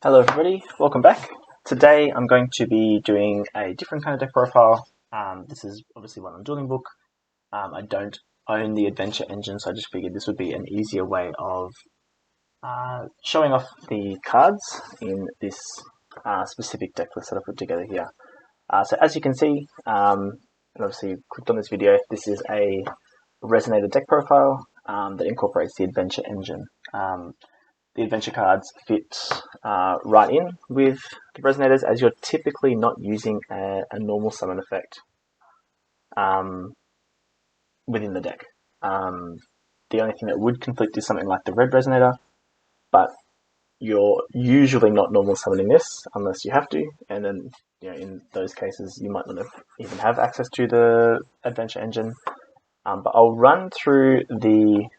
Hello everybody, welcome back. Today I'm going to be doing a different kind of deck profile. This is obviously one on Dueling book. I don't own the adventure engine, so I just figured this would be an easier way of showing off the cards in this specific deck list that I put together here. So as you can see, and obviously you clicked on this video, this is a Resonator deck profile that incorporates the adventure engine. The adventure cards fit right in with the resonators, as you're typically not using a normal summon effect within the deck. The only thing that would conflict is something like the red resonator, but you're usually not normal summoning this unless you have to, and then in those cases you might not even have access to the adventure engine. But I'll run through the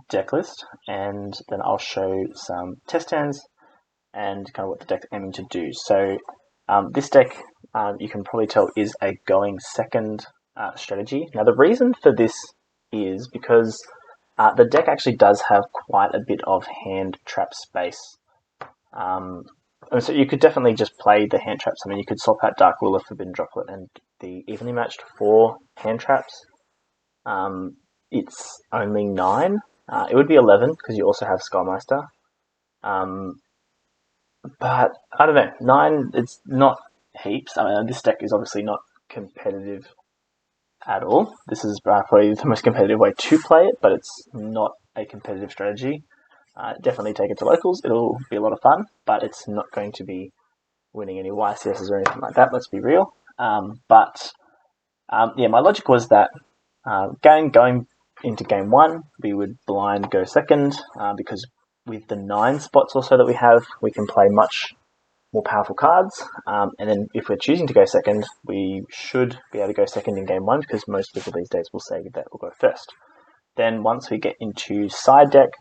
deck list and then I'll show some test hands and kind of what the deck's aiming to do. So this deck, you can probably tell, is a going second strategy. Now the reason for this is because the deck actually does have quite a bit of hand trap space. So you could definitely just play the hand traps. I mean, you could swap out Dark Ruler, Forbidden Droplet, and the evenly matched 4 hand traps. It's only 9. It would be 11 because you also have Skullmeister. But I don't know, 9, it's not heaps. I mean, this deck is obviously not competitive at all. This is probably the most competitive way to play it, but it's not a competitive strategy. Definitely take it to locals. It'll be a lot of fun, but it's not going to be winning any YCSs or anything like that, let's be real. My logic was that going into game 1, we would blind go second, because with the 9 spots or so that we have, we can play much more powerful cards. And then if we're choosing to go second, we should be able to go second in game 1 because most people these days will say that we'll go first. Then once we get into side deck,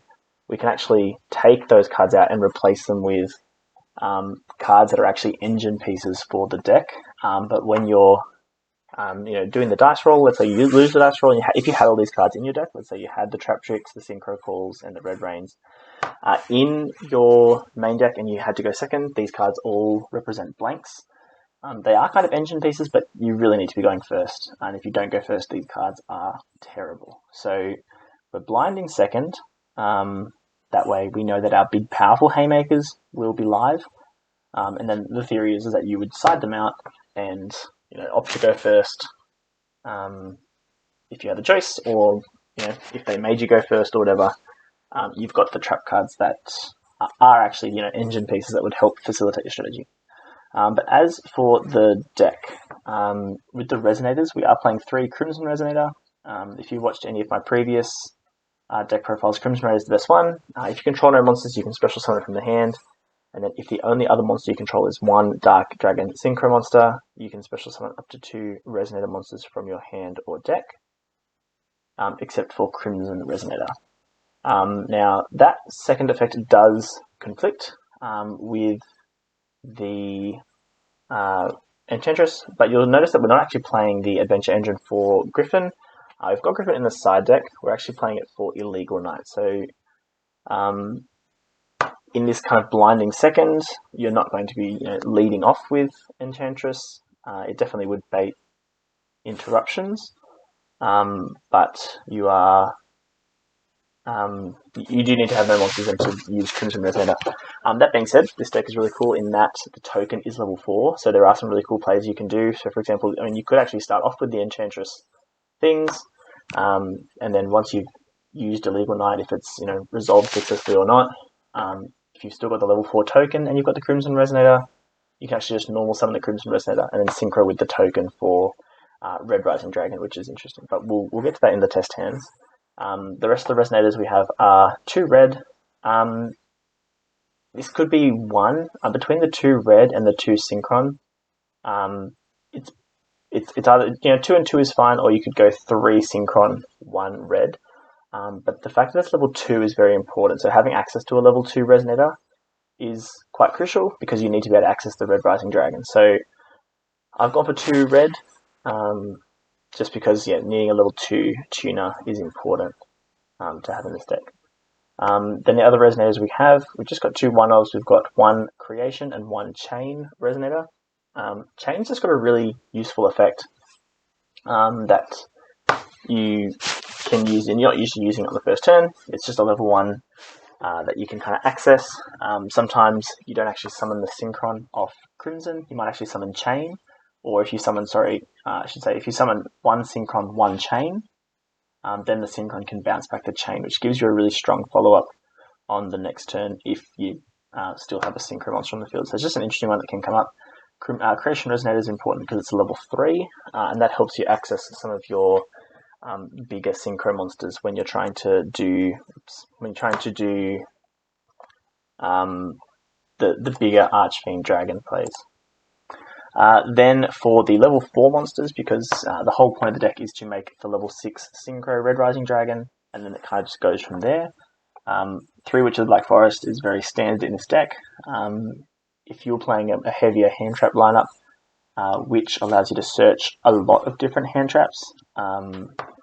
we can actually take those cards out and replace them with cards that are actually engine pieces for the deck. But when you're doing the dice roll, let's say you lose the dice roll, and if you had all these cards in your deck, let's say you had the Trap Tricks, the Synchro Calls, and the Red Rains in your main deck and you had to go second, these cards all represent blanks. They are kind of engine pieces, but you really need to be going first, and if you don't go first, these cards are terrible. So we're blinding second, that way we know that our big powerful haymakers will be live, and then the theory is that you would side them out and opt to go first if you had the choice, or if they made you go first or whatever. You've got the trap cards that are actually engine pieces that would help facilitate your strategy. But as for the deck, with the resonators, we are playing 3 Crimson Resonator. If you watched any of my previous deck profiles, Crimson Resonator is the best one. If you control no monsters, you can special summon from the hand. And then if the only other monster you control is 1 Dark Dragon Synchro monster, you can special summon up to 2 Resonator monsters from your hand or deck, except for Crimson Resonator. Now, that second effect does conflict with the Enchantress, but you'll notice that we're not actually playing the Adventure Engine for Griffin. We've got Griffin in the side deck. We're actually playing it for Illegal Knight. So in this kind of blinding second, you're not going to be leading off with Enchantress. It definitely would bait interruptions, but you are you do need to have no monsters and to use Crimson Resonator. That being said, this deck is really cool in that the token is level 4, so there are some really cool plays you can do. So for example, you could actually start off with the Enchantress things, and then once you've used Illegal Knight, if it's resolved successfully or not, if you've still got the level 4 token and you've got the Crimson Resonator, you can actually just normal summon the Crimson Resonator and then synchro with the token for Red Rising Dragon, which is interesting. But we'll get to that in the test hands. The rest of the Resonators we have are 2 red. This could be 1 between the 2 red and the 2 Synchron. It's either 2 and 2 is fine, or you could go 3 Synchron, 1 red. But the fact that it's level 2 is very important. So having access to a level 2 Resonator is quite crucial because you need to be able to access the Red Rising Dragon. So I've gone for 2 red, just because needing a level 2 tuner is important to have in this deck. Then the other resonators we've just got two one-offs. We've got one creation and one chain resonator. Chain's just got a really useful effect that you can use, and you're not usually using it on the first turn. It's just a level 1 that you can kind of access. Sometimes you don't actually summon the synchron off Crimson. You might actually summon chain, or if you summon, if you summon one synchron, one chain, then the synchron can bounce back the chain, which gives you a really strong follow-up on the next turn if you still have a synchro monster on the field. So it's just an interesting one that can come up. Creation Resonator is important because it's a level 3, and that helps you access some of your bigger synchro monsters when you're trying to do the bigger Archfiend dragon plays. Then for the level 4 monsters, because the whole point of the deck is to make the level 6 synchro Red Rising Dragon, and then it kind of just goes from there. 3 Witches of the Black Forest is very standard in this deck. If you're playing a heavier hand trap lineup, which allows you to search a lot of different hand traps.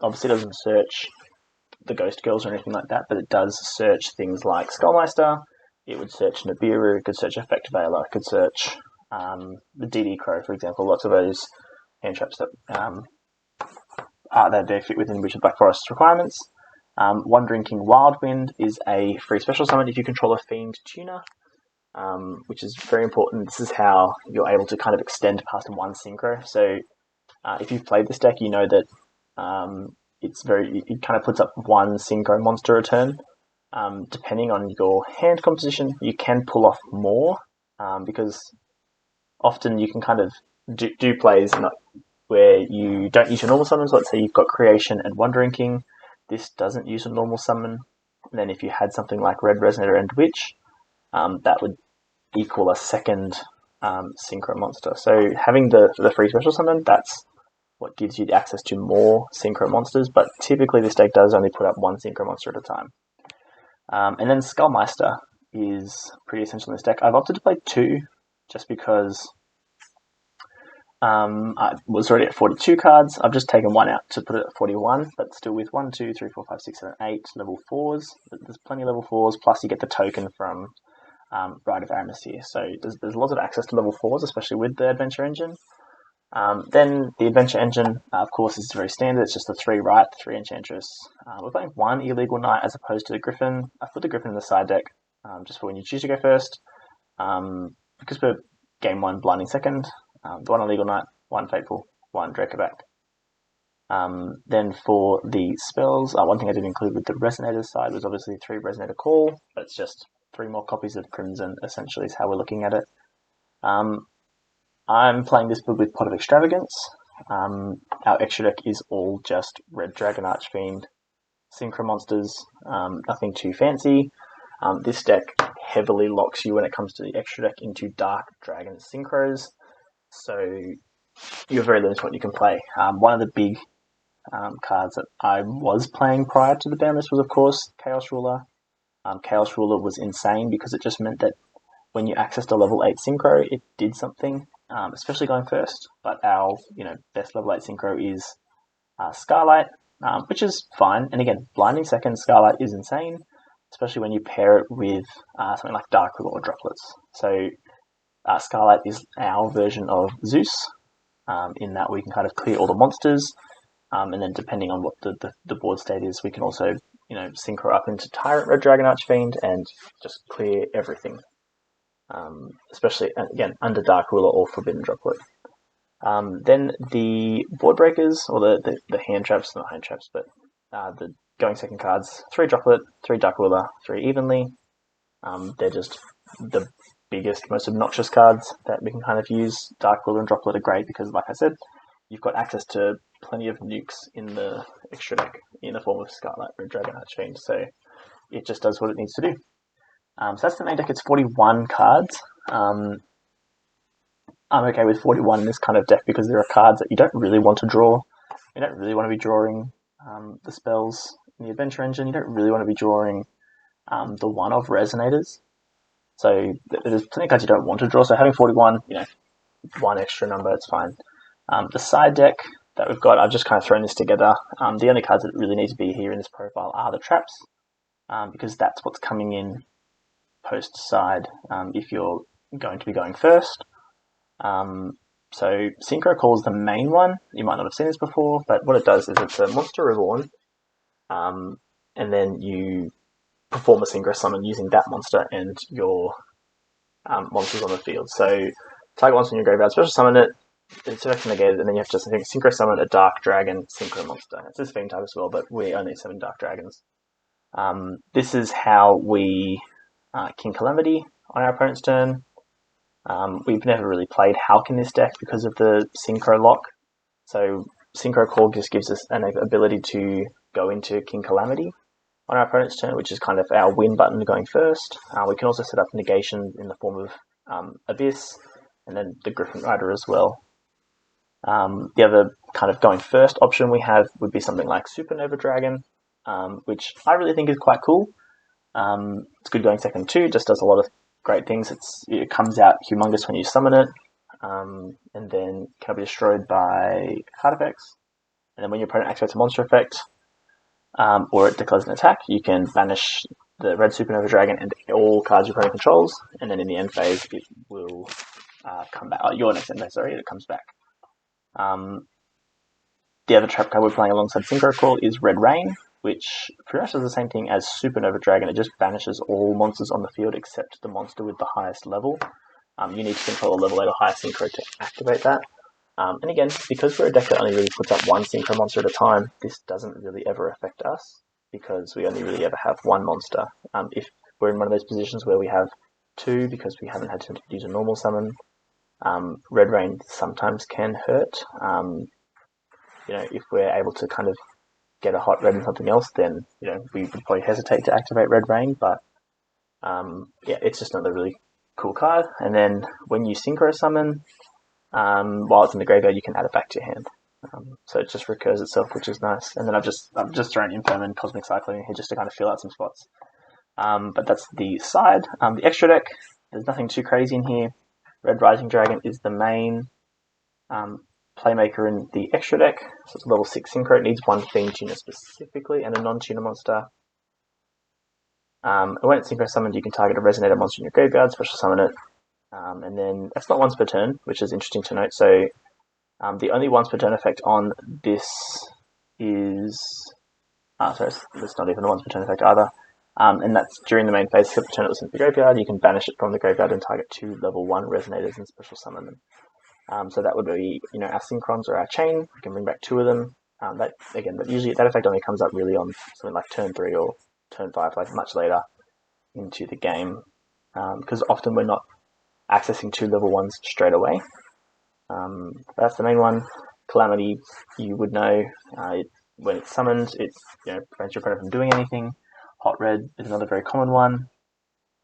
Obviously it doesn't search the Ghost Girls or anything like that, but it does search things like Skullmeister. It would search Nibiru, it could search Effect Veiler, it could search the DD Crow, for example. Lots of those hand traps that they fit within Witch of Black Forest's requirements. Wandering King Wildwind is a free special summon if you control a Fiend Tuner, which is very important. This is how you're able to kind of extend past one synchro. So if you've played this deck, you know that it kind of puts up one synchro monster a turn. Depending on your hand composition, you can pull off more, because often you can kind of do plays where you don't use your normal summons. Let's say you've got Creation and Wandering King. This doesn't use a normal summon. And then if you had something like Red Resonator and Witch, that would equal a second synchro monster. So having the free special summon, that's what gives you the access to more synchro monsters, but typically this deck does only put up one synchro monster at a time. And then Skullmeister is pretty essential in this deck. I've opted to play 2 just because I was already at 42 cards. I've just taken 1 out to put it at 41, but still with 1, 2, 3, 4, 5, 6, 7, 8 level 4s. There's plenty of level 4s, plus you get the token from Rite of Aramis here. So there's lots of access to level 4s, especially with the Adventure Engine. Then the Adventure Engine, of course, is very standard. It's just the 3 Wraith, 3 Enchantress. We're playing 1 Illegal Knight as opposed to the Griffin. I put the Griffin in the side deck just for when you choose to go first. Because we're game 1 Blinding Second, the 1 Illegal Knight, 1 Fateful, 1 Dracoback. Then for the spells, one thing I didn't include with the Resonator side was obviously 3 Resonator Call, but it's just 3 more copies of Crimson, essentially, is how we're looking at it. I'm playing this build with Pot of Extravagance. Our extra deck is all just Red Dragon Archfiend synchro monsters, nothing too fancy. This deck heavily locks you when it comes to the extra deck into Dark Dragon synchros, so you're very limited to what you can play. One of the big cards that I was playing prior to the ban list was, of course, Chaos Ruler. Chaos Ruler was insane because it just meant that when you accessed a level 8 synchro, it did something, especially going first. But our best level 8 synchro is Starlight, which is fine. And again, Blinding Second, Starlight is insane, especially when you pair it with something like Dark Ruler or Droplets. So Starlight is our version of Zeus, in that we can kind of clear all the monsters, and then depending on what the board state is, we can also synchro up into Tyrant Red Dragon Archfiend and just clear everything. Especially, again, under Dark Ruler or Forbidden Droplet. Then the board breakers, or the hand traps, not hand traps, but the going second cards, 3 Droplet, 3 Dark Ruler, 3 Evenly. They're just the biggest, most obnoxious cards that we can kind of use. Dark Ruler and Droplet are great because, like I said, you've got access to plenty of nukes in the extra deck in the form of Scarlet Red Dragon Archfiend, so it just does what it needs to do. So that's the main deck. It's 41 cards. I'm okay with 41 in this kind of deck because there are cards that you don't really want to draw. You don't really want to be drawing the spells in the Adventure Engine. You don't really want to be drawing the one-off Resonators. So there's plenty of cards you don't want to draw. So having 41, one extra number, it's fine. The side deck that we've got, I've just kind of thrown this together. The only cards that really need to be here in this profile are the traps. because that's what's coming in post side if you're going to be going first. So Synchro Call is the main one. You might not have seen this before, but what it does is it's a monster reborn, and then you perform a Synchro Summon using that monster and your monsters on the field. So target monster in your graveyard, special summon it, it's negated, and then you have to just Synchro Summon a Dark Dragon Synchro monster. It's this Fiend type as well, but we only summon Dark Dragons. This is how we King Calamity on our opponent's turn. We've never really played Hulk in this deck because of the Synchro lock. So Synchro Call just gives us an ability to go into King Calamity on our opponent's turn, which is kind of our win button going first. We can also set up negation in the form of Abyss, and then the Griffin Rider as well. The other kind of going first option we have would be something like Supernova Dragon, which I really think is quite cool. It's good going second too, just does a lot of great things. It comes out humongous when you summon it, and then can be destroyed by card effects. And then when your opponent activates a monster effect, or it declares an attack, you can banish the red Supernova Dragon and all cards your opponent controls, and then in the end phase it will come back. Your next end phase, sorry, it comes back. The other trap card we're playing alongside Synchro Call is Red Rain, which pretty much does the same thing as Supernova Dragon. It just banishes all monsters on the field except the monster with the highest level. You need to control a level 8 or higher Synchro to activate that. And again, because we're a deck that only really puts up one Synchro monster at a time, this doesn't really ever affect us, because we only really ever have one monster. If we're in one of those positions where we have two because we haven't had to use a normal summon, Red Rain sometimes can hurt. If we're able to kind of get a hot red and something else, then we would probably hesitate to activate Red Rain, but it's just another really cool card. And then when you Synchro Summon, while it's in the graveyard, you can add it back to your hand. So it just recurs itself, which is nice. And then I've just thrown Impermanent Cosmic Cyclone in here just to kind of fill out some spots. But that's the side. The extra deck, there's nothing too crazy in here. Red Rising Dragon is the main playmaker in the extra deck. So it's a level 6 Synchro. It needs one Fiend tuner specifically and a non-tuner monster. And when it's Synchro summoned, you can target a Resonator monster in your graveyard, special summon it. And then that's not once per turn, which is interesting to note. So the only once per turn effect on this is... sorry, it's not even a once per turn effect either. And that's during the main phase, except the turn it was in the graveyard. You can banish it from the graveyard and target 2 level 1 Resonators and special summon them. So that would be, our Synchrons or our Chain. We can bring back 2 of them. But usually that effect only comes up really on something like turn 3 or turn 5, like much later into the game. Because often we're not accessing 2 level 1s straight away. That's the main one. Calamity, you would know, when it's summoned, it prevents your opponent from doing anything. Hot Red is another very common one.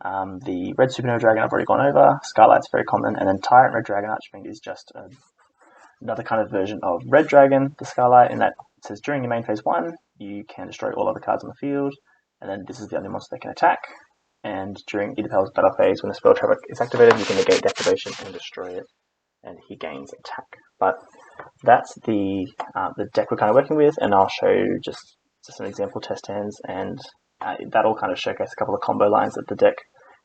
The Red Supernova Dragon I've already gone over. Skylight's very common, and then Tyrant Red Dragon Archfiend is just another kind of version of Red Dragon, the Skylight, in that it says during your main phase 1, you can destroy all other cards on the field, and then this is the only monster that can attack. And during Idapel's battle phase, when the spell trap is activated, you can negate the activation and destroy it, and he gains attack. But that's the deck we're kind of working with, and I'll show just some example test hands, and that'll kind of showcase a couple of combo lines that the deck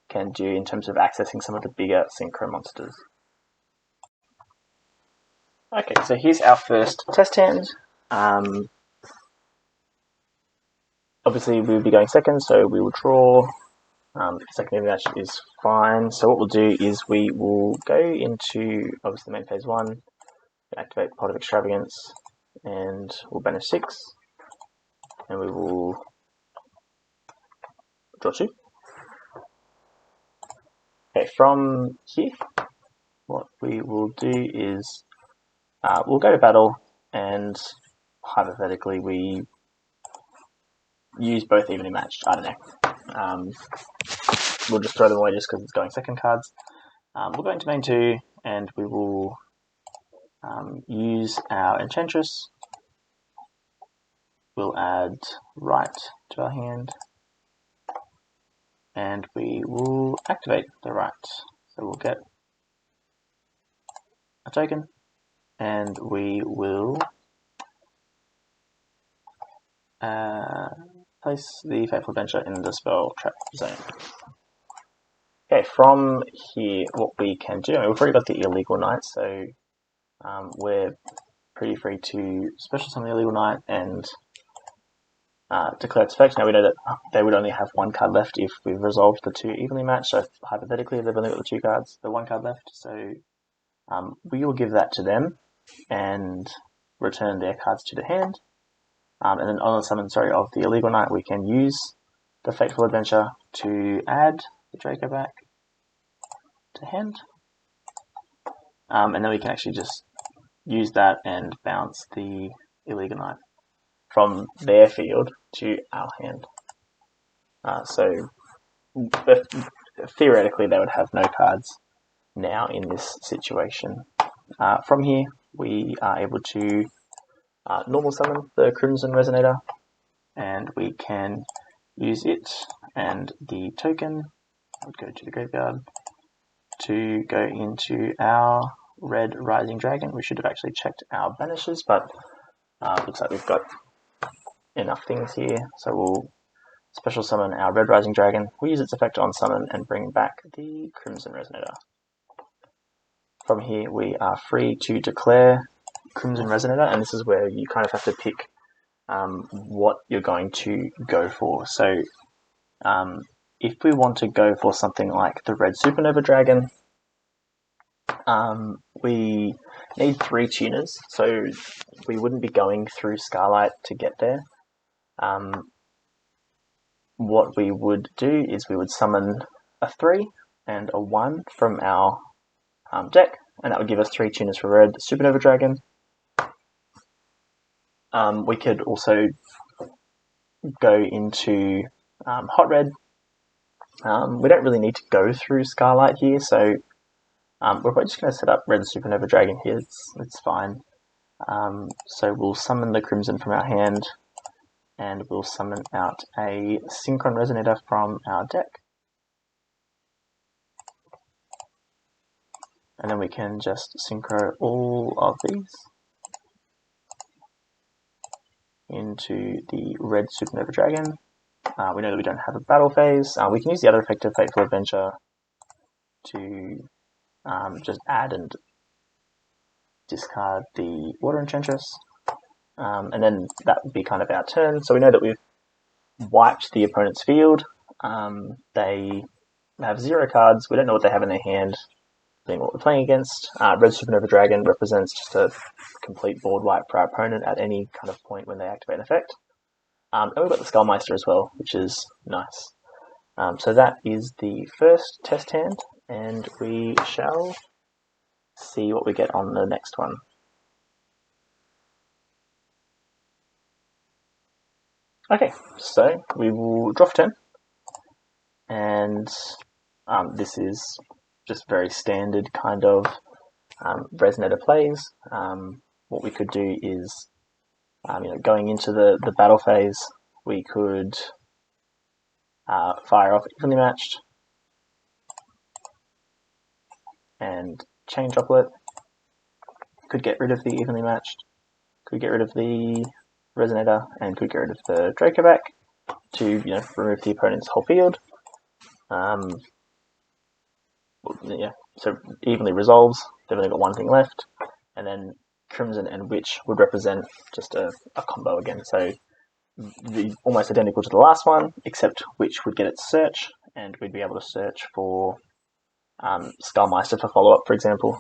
can do in terms of accessing some of the bigger Synchro monsters. Okay, so here's our first test hand. Obviously, we'll be going second, so we will draw. Second match is fine. So what we'll do is we will go into, obviously, main phase 1, activate Pot of Extravagance, and we'll banish 6, and we will draw 2. Okay, from here, what we will do is we'll go to battle, and hypothetically we use both evenly matched. I don't know. We'll just throw them away just because it's going second cards. We'll go into main 2, and we will use our Enchantress. We'll add Right to our hand, and we will activate the Right. So we'll get a token, and we will place the Fateful Adventure in the spell trap zone. Okay, from here, what we can do, I mean, we've already got the Illegal Knight, so we're pretty free to special summon the Illegal Knight and declare its effect. Now we know that they would only have one card left if we've resolved the two evenly matched, so hypothetically they've only got the one card left, so we will give that to them and return their cards to the hand. And then on the summon, of the Illegal Knight, we can use the Fateful Adventure to add the Draco back to hand. And then we can actually just use that and bounce the Illegal Knight from their field to our hand. So theoretically they would have no cards now in this situation. From here we are able to normal summon the Crimson Resonator, and we can use it and the token would go to the graveyard to go into our Red Rising Dragon. We should have actually checked our banishes, but looks like we've got enough things here, so we'll special summon our Red Rising Dragon. We'll use its effect on summon and bring back the Crimson Resonator. From here we are free to declare Crimson Resonator, and this is where you kind of have to pick what you're going to go for. So if we want to go for something like the Red Supernova Dragon, we need 3 tuners, so we wouldn't be going through Scarlight to get there. What we would do is we would summon a 3 and a 1 from our deck, and that would give us 3 tuners for Red Supernova Dragon. We could also go into Hot Red. We don't really need to go through Scarlight here, so we're probably just going to set up Red Supernova Dragon here. It's fine. So we'll summon the Crimson from our hand, and we'll summon out a Synchron Resonator from our deck. And then we can just synchro all of these into the Red Supernova Dragon. We know that we don't have a battle phase. We can use the other effect of Fateful Adventure to just add and discard the Water Enchantress. And then that would be kind of our turn. So we know that we've wiped the opponent's field. They have 0 cards. We don't know what they have in their hand, being what we're playing against. Red Supernova Dragon represents just a complete board wipe for our opponent at any kind of point when they activate an effect. And we've got the Skullmeister as well, which is nice. So that is the first test hand, and we shall see what we get on the next one. Okay, so we will draw for turn, and this is just very standard kind of Resonator plays. What we could do is, going into the battle phase, we could fire off Evenly Matched and Chain Droplet. Could get rid of the Evenly Matched, could get rid of the Resonator, and could get rid of the Draco back to remove the opponent's whole field. So evenly resolves. They've only got one thing left, and then Crimson and Witch would represent just a combo again. So almost identical to the last one, except Witch would get its search, and we'd be able to search for Skullmeister for follow-up, for example.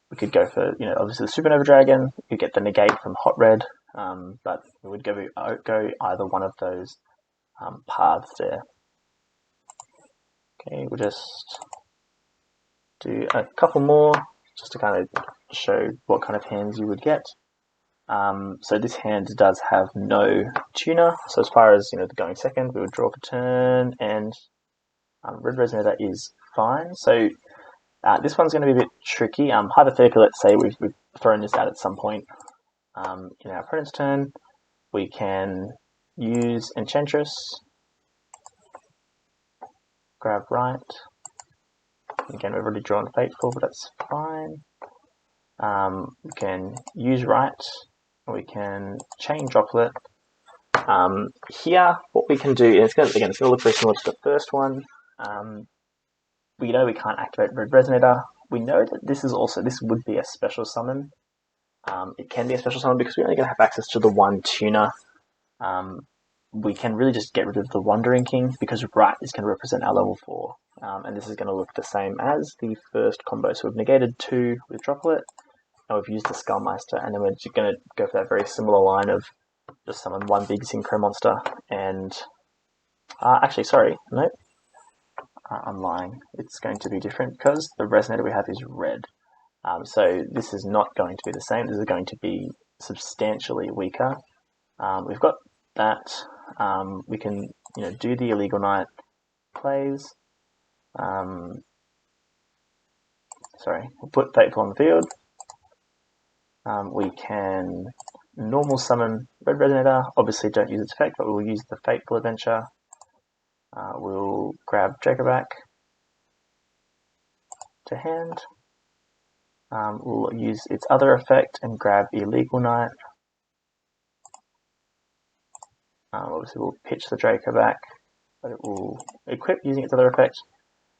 We could go for, obviously the Supernova Dragon. You get the negate from Hot Red, but we would go either one of those paths there. Okay, we'll just do a couple more just to kind of show what kind of hands you would get. So this hand does have no tuner. So as far as the going second, we would draw for turn, and Red Resonator is fine. So this one's going to be a bit tricky. Hypothetically, let's say we've thrown this out at some point in our opponent's turn. We can use Enchantress, grab right. Again, we've already drawn Fateful, but that's fine. We can use right. We can Chain Droplet Here, what we can do is, it's going to look very similar to the first one. We know we can't activate Red Resonator. We know that this would be a special summon. It can be a special summon because we're only going to have access to the one tuner. We can really just get rid of the Wandering King because Right is going to represent our level 4. And this is going to look the same as the first combo. So we've negated 2 with Droplet, and we've used the Skullmeister, and then we're just going to go for that very similar line of just summon one big Synchro monster, and actually, sorry, no, I'm lying. It's going to be different because the Resonator we have is red. So this is not going to be the same. This is going to be substantially weaker. We've got that. We can, do the Illegal Knight plays. Sorry, we'll put Fateful on the field. We can normal summon Red Resonator. Obviously, don't use its effect, but we'll use the Fateful Adventure. We'll grab Dracoback to hand. We'll use its other effect and grab Illegal Knight. Obviously, we'll pitch the Dracoback, but it will equip using its other effect,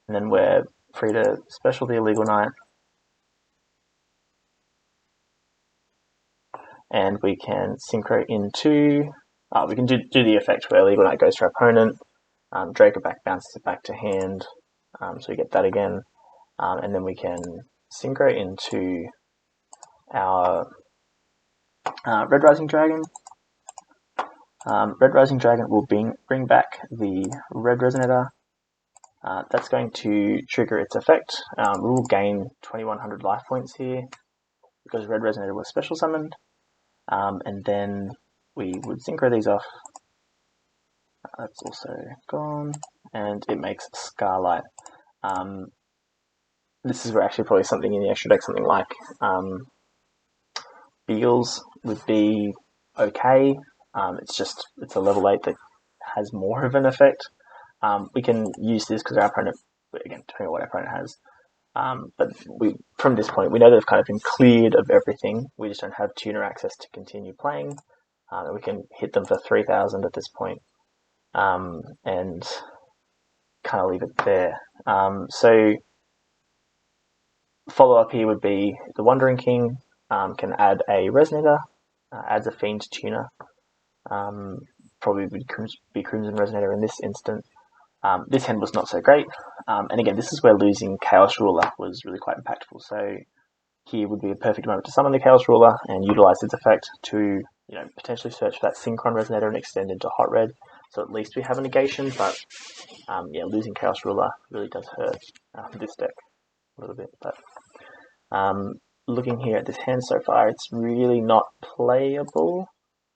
and then we're free to special the Illegal Knight. And we can synchro into, we can do the effect where Illegal Knight goes to our opponent, Dracoback bounces it back to hand, so we get that again, and then we can synchro into our Red Rising Dragon. Red Rising Dragon will bring back the Red Resonator. That's going to trigger its effect. We will gain 2100 life points here because Red Resonator was special summoned. And then we would synchro these off. That's also gone, and it makes Scarlight. This is where actually probably something in the extra deck, something like Beagles would be okay. It's a level 8 that has more of an effect. We can use this because our opponent, again, depending on what our opponent has. But from this point, we know they've kind of been cleared of everything. We just don't have tuner access to continue playing. We can hit them for 3,000 at this point, and kind of leave it there. So follow-up here would be the Wandering King can add a Resonator, adds a Fiend tuner. Probably would be Crimson Resonator in this instance. This hand was not so great, and again, this is where losing Chaos Ruler was really quite impactful. So here would be a perfect moment to summon the Chaos Ruler and utilize its effect to, potentially search for that Synchron Resonator and extend into Hot Red. So at least we have a negation, but losing Chaos Ruler really does hurt this deck a little bit. But looking here at this hand so far, it's really not playable,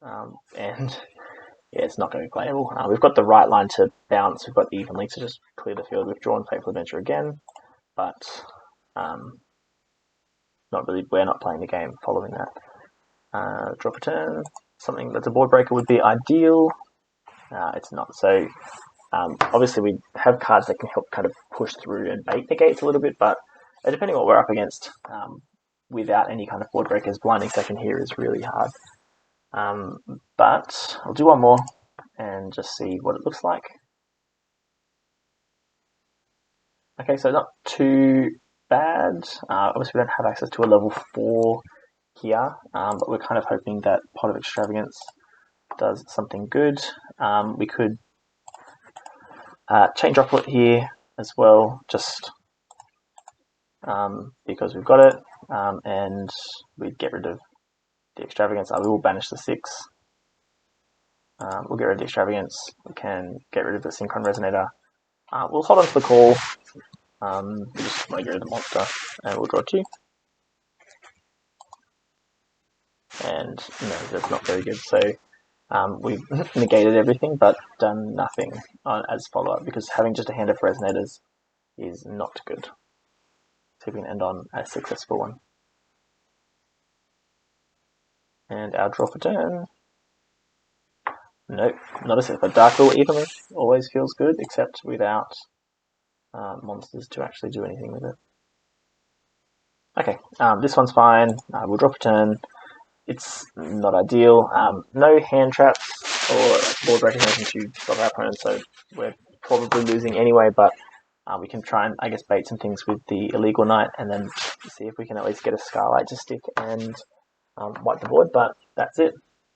and yeah, it's not going to be playable. We've got the right line to bounce. We've got the even link to just clear the field. We've drawn Fateful Adventure again, but not really. We're not playing the game following that. Drop a turn. Something that's a board breaker would be ideal. It's not. So obviously we have cards that can help kind of push through and bait negates a little bit, but depending on what we're up against, without any kind of board breakers, blinding second here is really hard. But I'll do one more and just see what it looks like. Okay, so not too bad. Obviously we don't have access to a level 4 here, but we're kind of hoping that Pot of Extravagance does something good. We could chain Droplet here as well, just because we've got it, and we'd get rid of the Extravagance. We will banish the 6. We'll get rid of the Extravagance. We can get rid of the Synchron Resonator. We'll hold on to the call. We just want to get rid of the monster, and we'll draw 2. And no, that's not very good. So we've negated everything, but done nothing as follow-up, because having just a hand of Resonators is not good. So we can end on a successful one. And our draw for turn. Nope, not a set. But Dark Rule Evenly always feels good, except without monsters to actually do anything with it. Okay, this one's fine. We'll drop a turn. It's not ideal. No hand traps or board recognition to stop our opponents, so we're probably losing anyway, but we can try and, I guess, bait some things with the illegal knight and then see if we can at least get a Scarlight to stick and wipe the board, but that's it.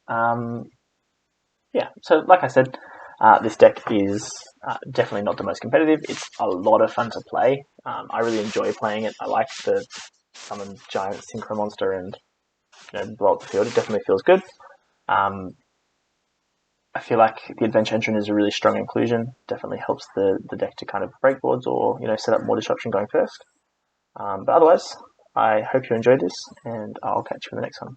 Yeah, so like I said, this deck is definitely not the most competitive. It's a lot of fun to play. I really enjoy playing it. I like the summon giant synchro monster and blow up the field. It definitely feels good. I feel like the adventure engine is a really strong inclusion. Definitely helps the deck to kind of break boards or set up more disruption going first. But otherwise, I hope you enjoyed this, and I'll catch you in the next one.